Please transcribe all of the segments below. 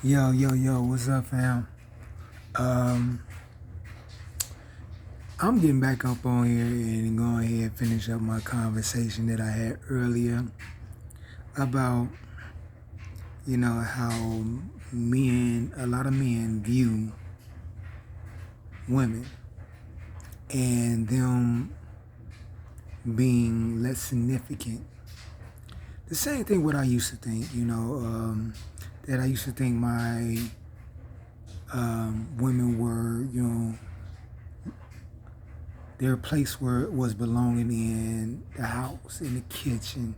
Yo, yo, yo, what's up, fam? Um, I'm getting back up on here and going ahead and finish up my conversation that I had earlier about, how a lot of men view women and them being less significant. The same thing what I used to think, that I used to think my women were, their place where it was belonging in the house, in the kitchen,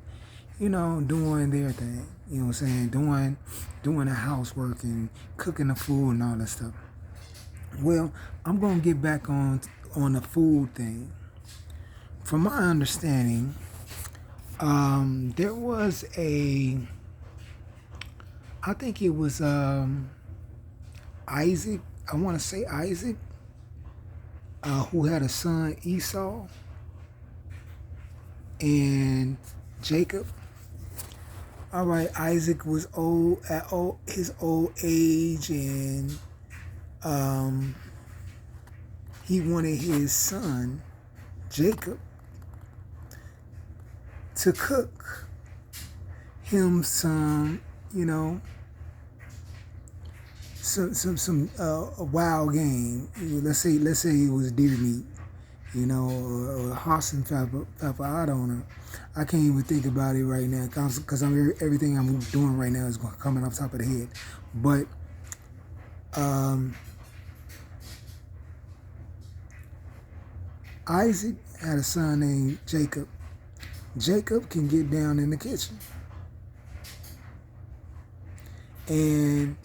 doing their thing. You know what I'm saying? Doing the housework and cooking the food and all that stuff. Well, I'm gonna get back on the food thing. From my understanding, there was I think it was Isaac. I want to say Isaac, who had a son Esau and Jacob. All right, Isaac was old at his old age, and um, he wanted his son Jacob to cook him some, some wild game. Let's say it was deer meat, or horse and pepper. I don't know. I can't even think about it right now because everything I'm doing right now is coming off top of the head. But um, Isaac had a son named Jacob. Jacob can get down in the kitchen, and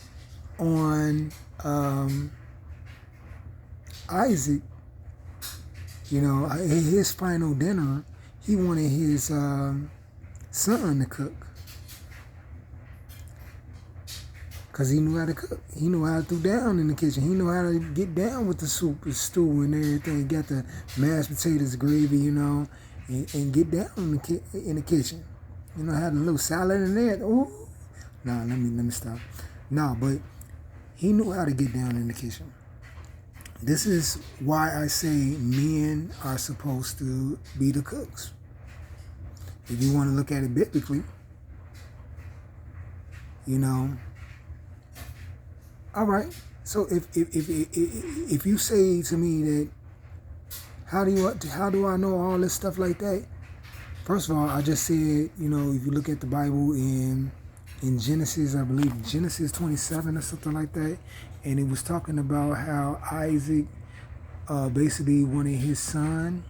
on Isaac, his final dinner, he wanted his son to cook because he knew how to cook. He knew how to do down in the kitchen. He knew how to get down with the soup, the stew, and everything. Got the mashed potatoes, gravy, and get down in the kitchen. Had a little salad in there. Ooh, no, let me stop. No, but he knew how to get down in the kitchen. This is why I say men are supposed to be the cooks. If you want to look at it biblically, all right. So if you say to me that how do I know all this stuff like that? First of all, I just said, if you look at the Bible in Genesis, I believe Genesis 27 or something like that, and it was talking about how Isaac basically wanted his son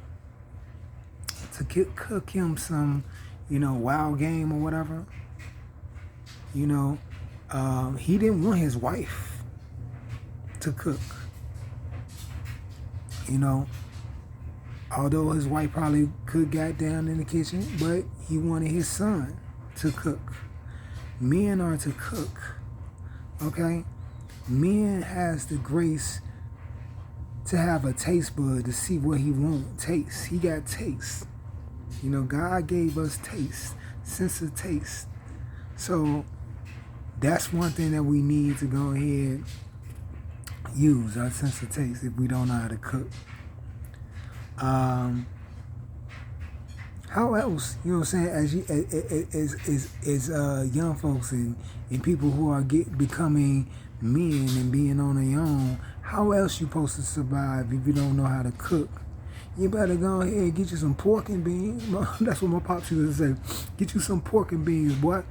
to cook him some, wild game or whatever. He didn't want his wife to cook. Although his wife probably could get down in the kitchen, but he wanted his son to cook. Men are to cook, okay? Men has the grace to have a taste bud to see what he want. Taste. He got taste. God gave us taste, sense of taste. So that's one thing that we need to go ahead use our sense of taste if we don't know how to cook. How else, what I'm saying, as young folks and people who are becoming men and being on their own, how else you supposed to survive if you don't know how to cook? You better go ahead and get you some pork and beans. That's what my pops used to say. Get you some pork and beans, boy.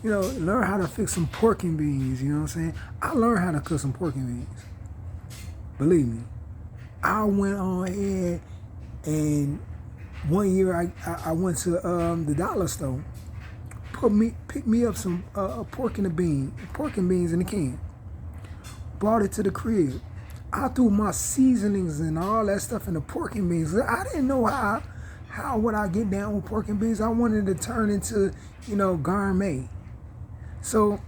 Learn how to fix some pork and beans, you know what I'm saying? I learned how to cook some pork and beans. Believe me. I went on ahead and one year I went to the dollar store, picked me up some pork and beans in a can, brought it to the crib. I threw my seasonings and all that stuff in the pork and beans. I didn't know how would I get down with pork and beans. I wanted to turn into, gourmet. So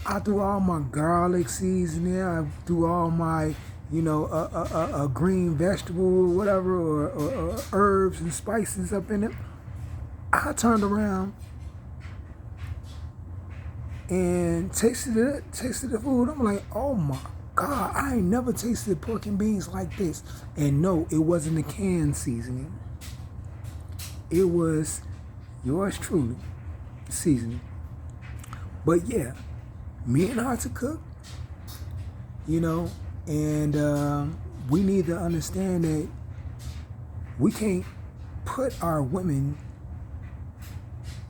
I threw all my garlic seasoning. I threw all my, a green vegetable, whatever, or herbs and spices up in it. I turned around and tasted the food. I'm like, oh my God, I ain't never tasted pork and beans like this. And no, it wasn't the canned seasoning. It was yours truly seasoning. But yeah, me and her to cook, you know, and we need to understand that we can't put our women,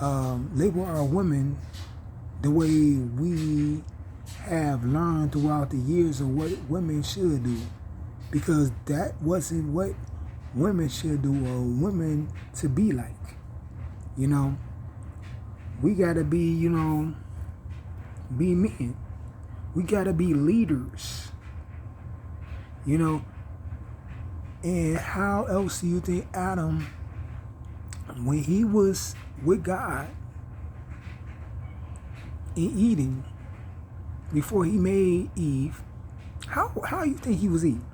label our women the way we have learned throughout the years of what women should do, because that wasn't what women should do or women to be like. You know, we gotta be, you know, be men. We gotta be leaders. You know, and how else do you think Adam, when he was with God in Eden, before he made Eve, how you think he was eating?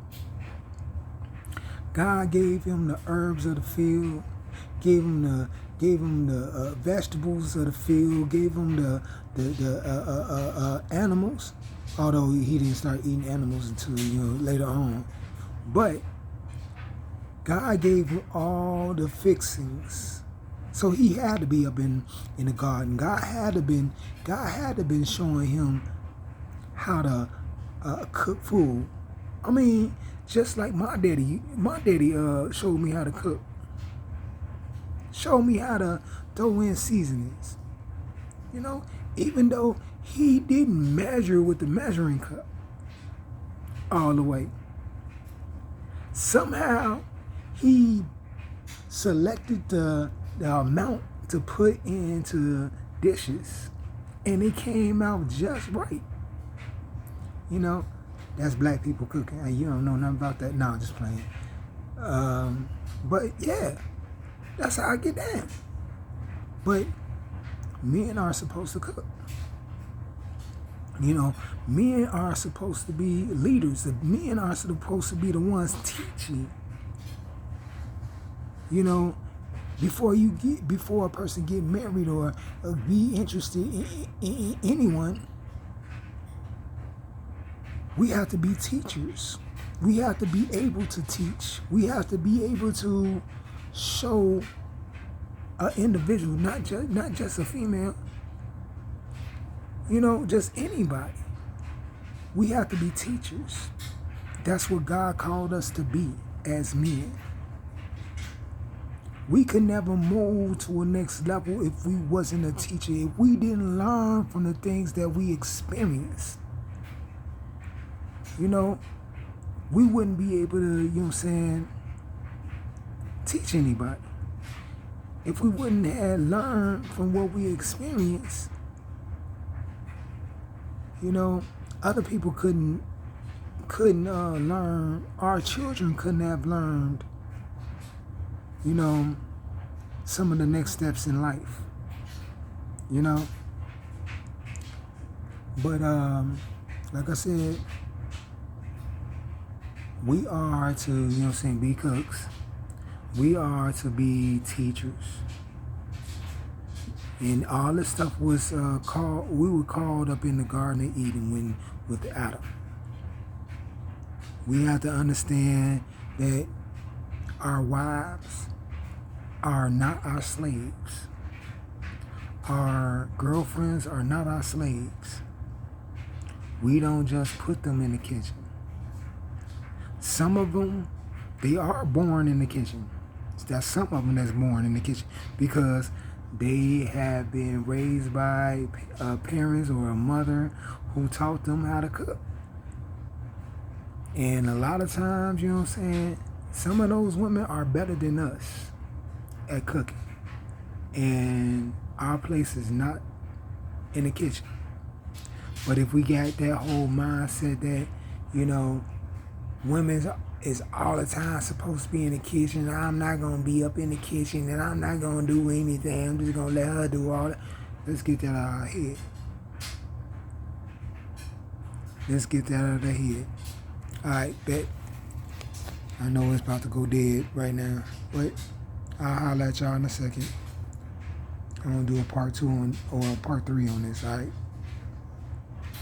God gave him the herbs of the field, gave him the vegetables of the field, gave him the animals. Although he didn't start eating animals until, you know, later on, but God gave him all the fixings. So he had to be up in the garden. God had to been showing him how to cook food. I mean, just like my daddy showed me how to cook. Showed me how to throw in seasonings. You know, even though he didn't measure with the measuring cup all the way. Somehow he selected the amount to put into dishes, and it came out just right. You know, that's black people cooking. You don't know nothing about that. No, I'm just playing. But yeah, that's how I get down. But men are supposed to cook. You know, men are supposed to be leaders. Men are supposed to be the ones teaching. You know, before a person get married or be interested in anyone, we have to be teachers. We have to be able to teach. We have to be able to show an individual, not just a female, you know, just anybody. We have to be teachers. That's what God called us to be as men. We could never move to a next level if we wasn't a teacher, if we didn't learn from the things that we experienced. You know, we wouldn't be able to, you know what I'm saying, teach anybody. If we wouldn't have learned from what we experienced, you know, other people couldn't learn. Our children couldn't have learned, you know, some of the next steps in life, you know. But like I said, we are to, you know what I'm saying, be cooks. We are to be teachers. And all this stuff was we were called up in the Garden of Eden with Adam. We have to understand that our wives are not our slaves. Our girlfriends are not our slaves. We don't just put them in the kitchen. Some of them, they are born in the kitchen. That's some of them that's born in the kitchen because they have been raised by parents or a mother who taught them how to cook. And a lot of times, you know what I'm saying, some of those women are better than us at cooking. And our place is not in the kitchen. But if we got that whole mindset that, you know, women is all the time supposed to be in the kitchen, I'm not going to be up in the kitchen and I'm not going to do anything, I'm just going to let her do all that. Let's get that out of our head. Let's get that out of the head. Alright, bet. I know it's about to go dead right now, but I'll holler at y'all in a second. I'm going to do a part 2 or a part 3 on this, alright?